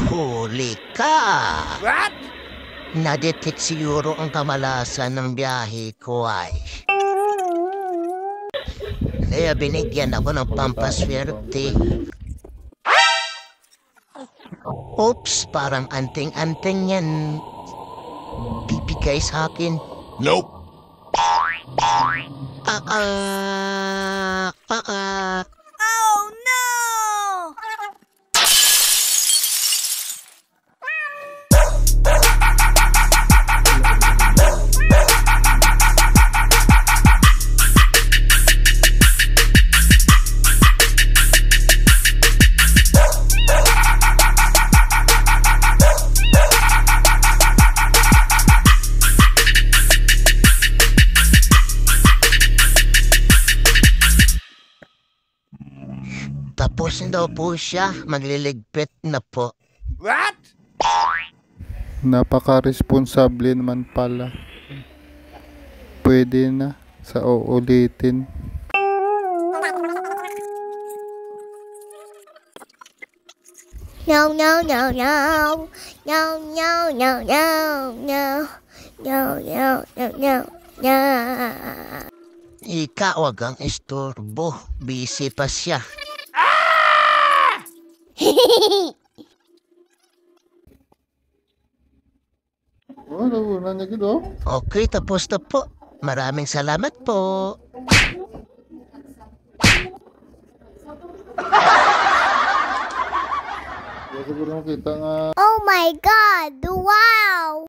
Huli ka! What? Nadetect siguro ang kamalasan ng biyahe ko ay. Kaya binigyan ako ng pampaswerte. Oops, parang anting-anting yan. Bibigay sa akin. Nope. Oh no! Tapos na daw po siya, magliligpit na po. What? Napaka-responsable naman pala. Pwede na sa uulitin. No, no, no, no. No, no, no, no, no. No, no, no, no, no. Ika, wag ang istorbo. Busy pa siya. Wala niya gito. Okay, tapos na po. Maraming salamat po. Siguro makita nga. Oh my God! Wow!